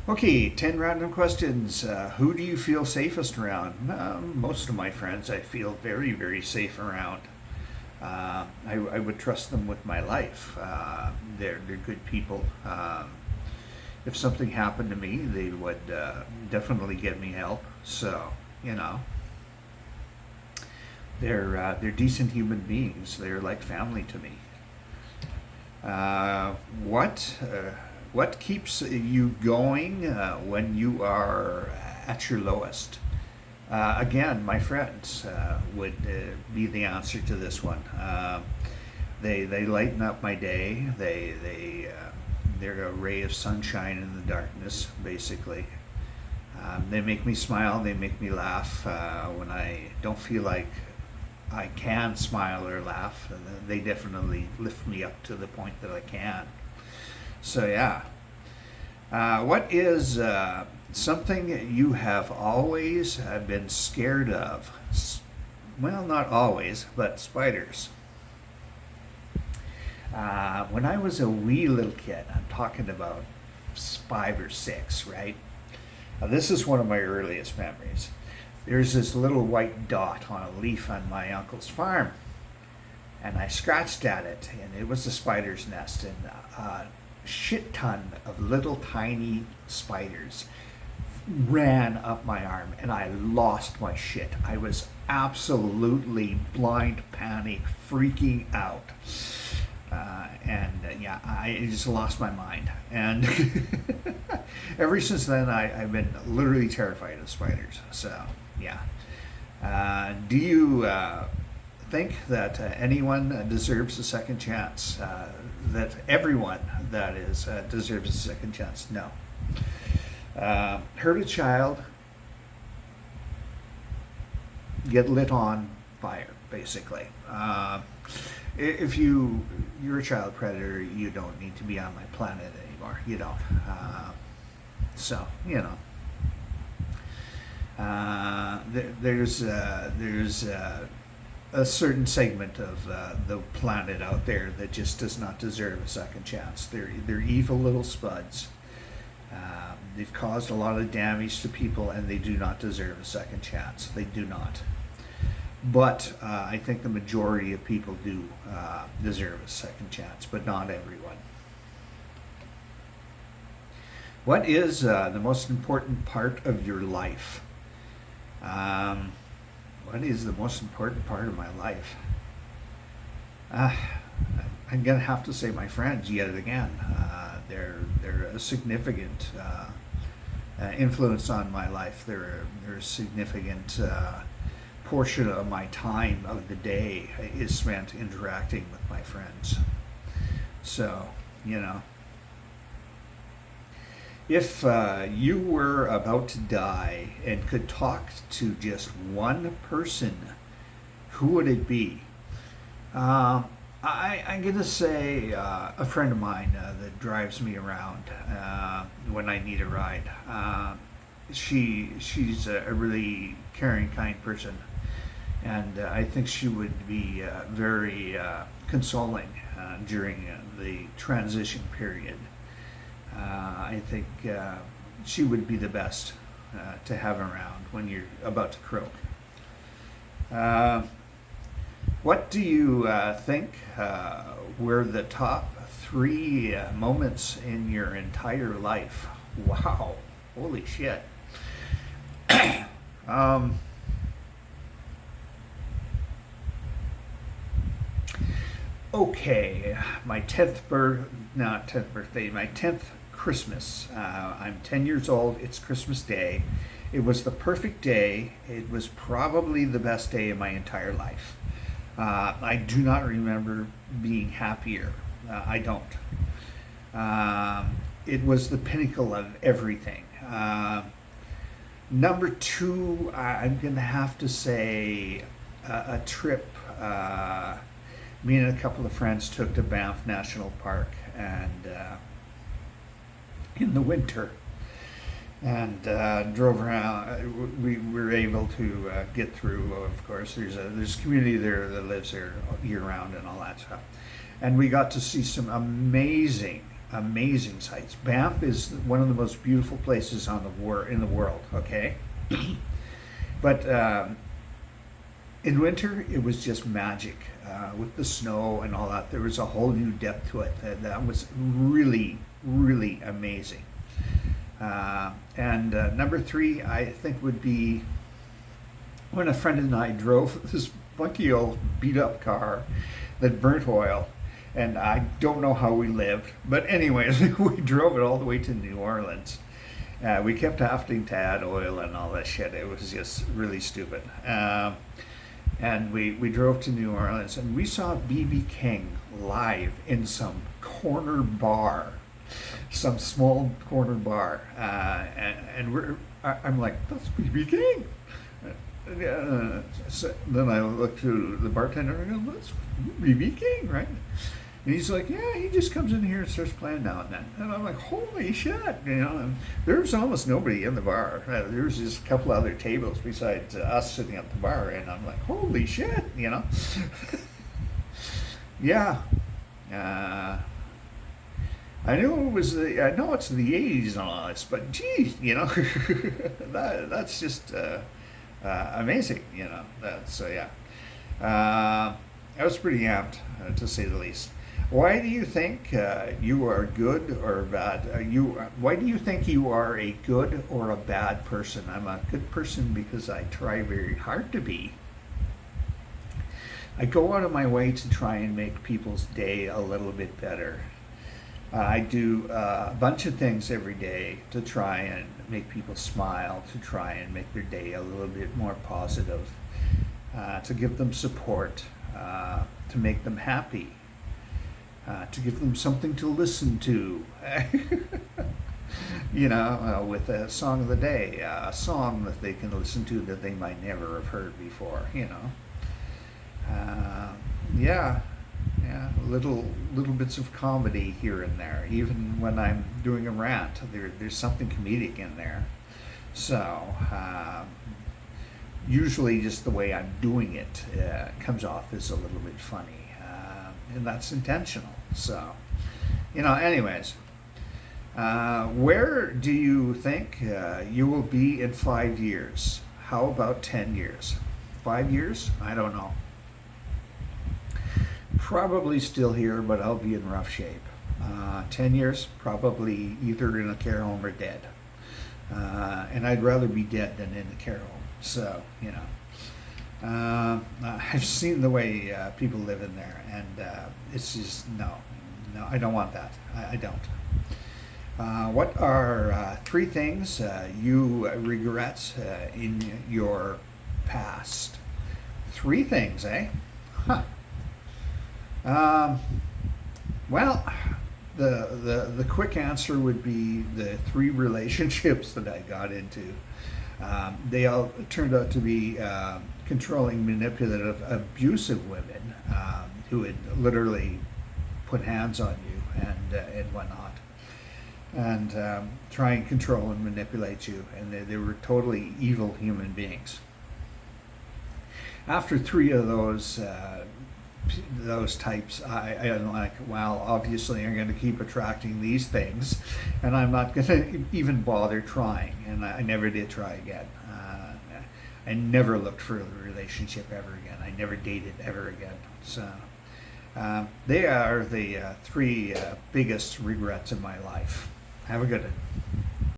Okay, 10 random questions. Who do you feel safest around? Most of my friends I feel very, very safe around. I would trust them with my life. They're good people. If something happened to me, they would definitely get me help. So, you know, they're decent human beings. They're like family to me. Uh, what uh, what keeps you going when you are at your lowest? Again, my friends would be the answer to this one. They lighten up my day. They're a ray of sunshine in the darkness, basically. They make me smile. They make me laugh when I don't feel like I can smile or laugh. They definitely lift me up to the point that I can. So yeah, what is something you have always been scared of? Well, not always, but spiders. When I was a wee little kid, I'm talking about 5 or 6, right? This is one of my earliest memories. There's this little white dot on a leaf on my uncle's farm, and I scratched at it, and it was a spider's nest, and a shit ton of little tiny spiders ran up my arm, and I lost my shit. I was absolutely blind panic, freaking out. Yeah, I just lost my mind. And ever since then, I've been literally terrified of spiders. So, yeah. Do you think that anyone deserves a second chance? That everyone, that is, deserves a second chance? No. Hurt a child, get lit on fire, basically. If you're a child predator, you don't need to be on my planet anymore. You don't. So you know, there's a certain segment of the planet out there that just does not deserve a second chance. They're evil little spuds. They've caused a lot of damage to people, and they do not deserve a second chance. They do not. But I think the majority of people do deserve a second chance, but not everyone. What is the most important part of your life? Um, what is the most important part of my life? Uh, I'm gonna have to say my friends yet again. They're a significant influence on my life. They're a significant portion of my time of the day is spent interacting with my friends. So, you know, if you were about to die and could talk to just one person, who would it be? I'm going to say a friend of mine that drives me around when I need a ride. She's a really caring, kind person, and I think she would be very consoling during the transition period. I think she would be the best to have around when you're about to croak. Uh, what do you think were the top 3 moments in your entire life? Wow, holy shit. um, okay, my 10th birthday, my 10th Christmas. I'm 10 years old. It's Christmas Day. It was the perfect day. It was probably the best day of my entire life. I do not remember being happier. I don't. It was the pinnacle of everything. Number 2, I'm going to have to say a trip. Me and a couple of friends took to Banff National Park, and in the winter, and drove around. We were able to get through. Of course, there's a community there that lives there year round and all that stuff, and we got to see some amazing amazing sights. Banff is one of the most beautiful places in the world. Okay, but in winter it was just magic with the snow and all that. There was a whole new depth to it. That was really, really amazing. And number three, I think, would be when a friend and I drove this funky old beat up car that burnt oil. And I don't know how we lived. But anyways, we drove it all the way to New Orleans. We kept having to add oil and all that shit. It was just really stupid. And we drove to New Orleans and we saw B.B. King live in some corner bar, some small corner bar. I'm like, that's B.B. King. So then I looked to the bartender and I go, that's B.B. King, right? And he's like, yeah, he just comes in here and starts playing now and then. And I'm like, holy shit, and there's almost nobody in the bar. There's just a couple other tables besides us sitting at the bar. And I'm like, holy shit. Yeah. I know I know it's the 80s and all this, but geez, that's just amazing, That's, yeah. I was pretty amped, to say the least. Why do you think you are good or bad? Why do you think you are a good or a bad person? I'm a good person because I try very hard to be. I go out of my way to try and make people's day a little bit better. I do a bunch of things every day to try and make people smile, to try and make their day a little bit more positive, to give them support, to make them happy. To give them something to listen to, with a song of the day, a song that they can listen to that they might never have heard before, Yeah, little bits of comedy here and there. Even when I'm doing a rant, there's something comedic in there. So, usually just the way I'm doing it comes off as a little bit funny. And that's intentional. So, anyways, where do you think you will be in 5 years? How about 10 years? 5 years? I don't know. Probably still here, but I'll be in rough shape. 10 years? Probably either in a care home or dead. And I'd rather be dead than in a care home. So, I've seen the way people live in there, and it's just no, I don't want that. I don't. What are 3 things you regret in your past? 3 things, eh? Huh. Well, the quick answer would be the 3 relationships that I got into. They all turned out to be controlling, manipulative, abusive women who would literally put hands on you and whatnot, and try and control and manipulate you. And they were totally evil human beings. After 3 of those types, I'm like, well, obviously I'm going to keep attracting these things, and I'm not going to even bother trying. And I never did try again. I never looked for a relationship ever again. I never dated ever again. So they are the 3 biggest regrets in my life. Have a good one.